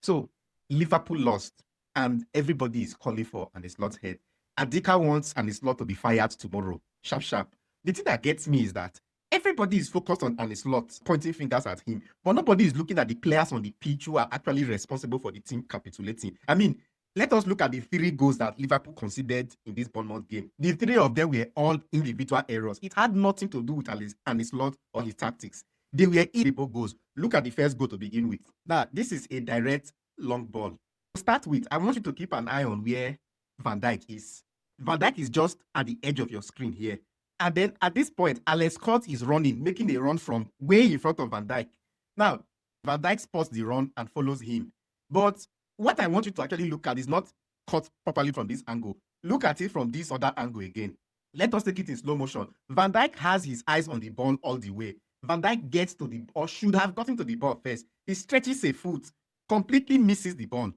So Liverpool lost, and everybody is calling for an slot head. Adika wants an slot to be fired tomorrow. Sharp, sharp. The thing that gets me is that everybody is focused on an slot, pointing fingers at him, but nobody is looking at the players on the pitch who are actually responsible for the team capitulating. I mean, let us look at the 3 goals that Liverpool conceded in this Bournemouth game. The 3 of them were all individual errors. It had nothing to do with an slot or his tactics. They were individual goals. Look at the first goal to begin with. Now, this is a direct long ball. To start with, I want you to keep an eye on where Van Dijk is. Van Dijk is just at the edge of your screen here. And then at this point, Alex Scott is running, making a run from way in front of Van Dijk. Now, Van Dijk spots the run and follows him. But what I want you to actually look at is not caught properly from this angle. Look at it from this other angle again. Let us take it in slow motion. Van Dijk has his eyes on the ball all the way. Van Dijk gets to the, or should have gotten to the ball first. He stretches a foot, completely misses the ball,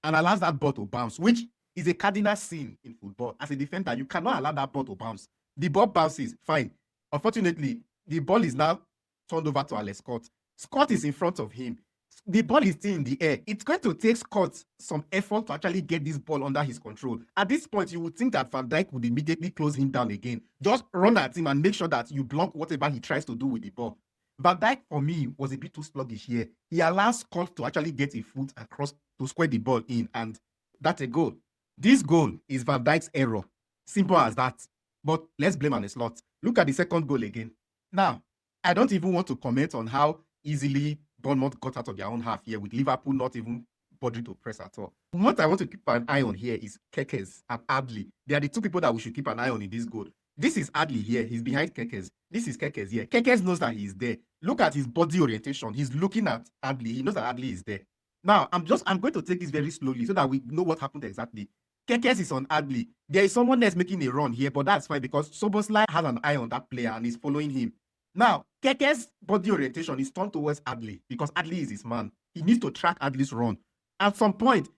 and allows that ball to bounce, which is a cardinal sin in football. As a defender, you cannot allow that ball to bounce. The ball bounces, fine. Unfortunately, the ball is now turned over to Alex Scott. Scott is in front of him. The ball is still in the air. It's going to take Scott some effort to actually get this ball under his control. At this point, you would think that Van Dijk would immediately close him down again. Just run at him and make sure that you block whatever he tries to do with the ball. Van Dijk, for me, was a bit too sluggish here. He allows Scott to actually get a foot across to square the ball in, and that's a goal. This goal is Van Dijk's error. Simple as that. But let's blame an slot. Look at the second goal again. Now, I don't even want to comment on how easily Bournemouth got out of their own half here, with Liverpool not even bothering to press at all. What I want to keep an eye on here is Kekes and Adli. They are the 2 people that we should keep an eye on in this goal. This is Adli here. He's behind Kekes. This is Kekes here. Kekes knows that he's there. Look at his body orientation. He's looking at Adli. He knows that Adli is there. Now, I'm going to take this very slowly so that we know what happened exactly. Kekes is on Adli. There is someone else making a run here, but that's fine because Soboslai has an eye on that player and is following him. Now, Kekes' body orientation is turned towards Adli because Adli is his man. He needs to track Adli's run. At some point,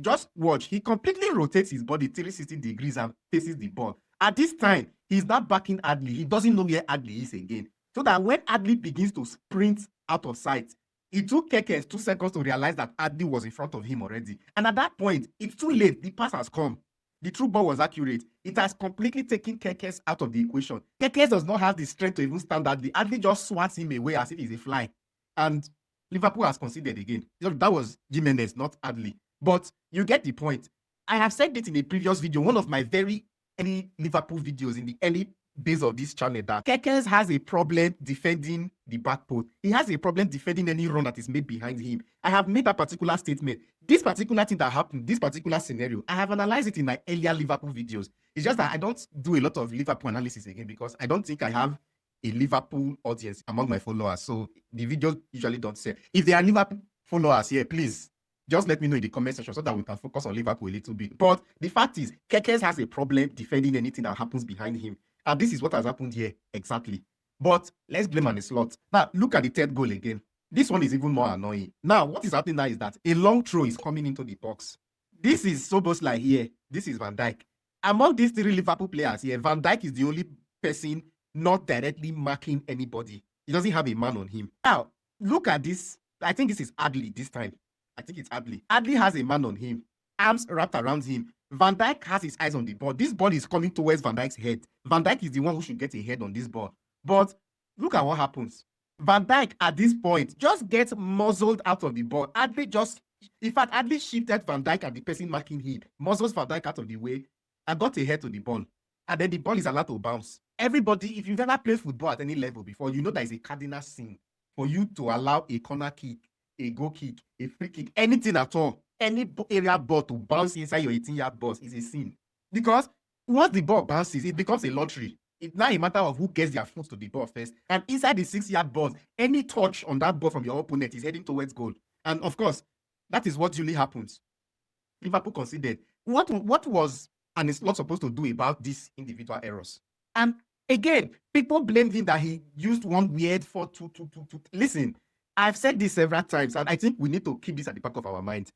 just watch. He completely rotates his body 360 degrees and faces the ball. At this time, he's not backing Adli. He doesn't know where Adli is again. So that when Adli begins to sprint out of sight, it took Kekes 2 seconds to realize that Adli was in front of him already. And at that point, it's too late. The pass has come. The true ball was accurate. It has completely taken Kekes out of the equation. Kekes does not have the strength to even stand Adli. Adli just swats him away as if he's a fly. And Liverpool has conceded again. That was Jimenez, not Adli. But you get the point. I have said it in a previous video, one of my very early Liverpool videos in the early days of this channel, that Kekes has a problem defending the back post. He has a problem defending any run that is made behind him. I have made that particular statement. This particular thing that happened, this particular scenario, I have analyzed it in my earlier Liverpool videos. It's just that I don't do a lot of Liverpool analysis again because I don't think I have a Liverpool audience among my followers. So the videos usually don't say. If there are Liverpool followers here, please just let me know in the comment section so that we can focus on Liverpool a little bit. But the fact is, Kekes has a problem defending anything that happens behind him. And this is what has happened here exactly. But let's blame on the slot. Now, look at the 3rd goal again. This one is even more annoying. Now, what is happening now is that a long throw is coming into the box. This is Soboslai here. This is Van Dijk. Among these 3 Liverpool players here, Van Dijk is the only person not directly marking anybody. He doesn't have a man on him. Now, look at this. I think this is Adli this time. I think it's Adli. Adli has a man on him. Arms wrapped around him. Van Dijk has his eyes on the ball. This ball is coming towards Van Dijk's head. Van Dijk is the one who should get a head on this ball. But look at what happens. Van Dijk, at this point, just gets muzzled out of the ball. In fact, Adli shifted Van Dijk and the person marking him, muzzles Van Dijk out of the way, and got a head to the ball. And then the ball is allowed to bounce. Everybody, if you've ever played football at any level before, you know that is a cardinal sin for you to allow a corner kick, a goal kick, a free kick, anything at all, any area ball to bounce inside your 18-yard box is a sin. Because once the ball bounces, it becomes a lottery. It's now a matter of who gets their foot to the ball first. And inside the 6-yard box, any touch on that ball from your opponent is heading towards goal. And of course, that is what usually happens. Liverpool conceded. What was an slot supposed to do about these individual errors? And again, people blamed him that he used one weird 4-2-2-2-2. Listen, I've said this several times, and I think we need to keep this at the back of our mind.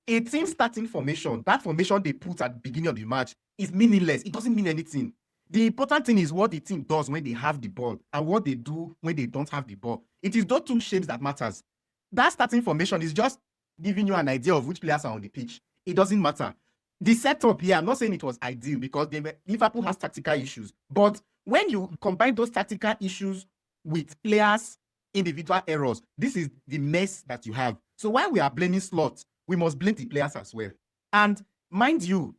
A team starting formation, that formation they put at the beginning of the match, is meaningless. It doesn't mean anything. The important thing is what the team does when they have the ball and what they do when they don't have the ball. It is those 2 shapes that matters. That starting formation is just giving you an idea of which players are on the pitch. It doesn't matter. The setup here, I'm not saying it was ideal because Liverpool has tactical issues. But when you combine those tactical issues with players' individual errors, this is the mess that you have. So while we are blaming Slot, we must blame the players as well. And mind you,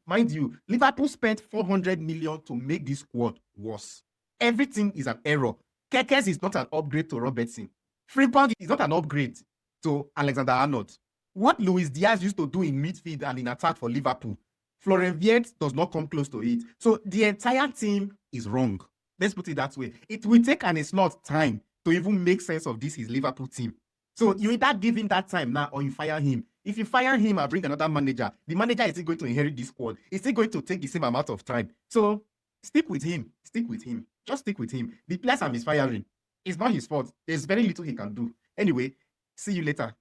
Liverpool spent 400 million to make this squad worse. Everything is an error. Kekes is not an upgrade to Robertson. Frimpong is not an upgrade to Alexander-Arnold. What Luis Diaz used to do in midfield and in attack for Liverpool, Florian Wirtz does not come close to it. So the entire team is wrong. Let's put it that way. It will take an Slot time to even make sense of this his Liverpool team. So you either give him that time now or you fire him. If you fire him and bring another manager, the manager is still going to inherit this squad. It's still going to take the same amount of time. So stick with him. Stick with him. Just stick with him. The players are misfiring. It's not his fault. There's very little he can do. Anyway, see you later.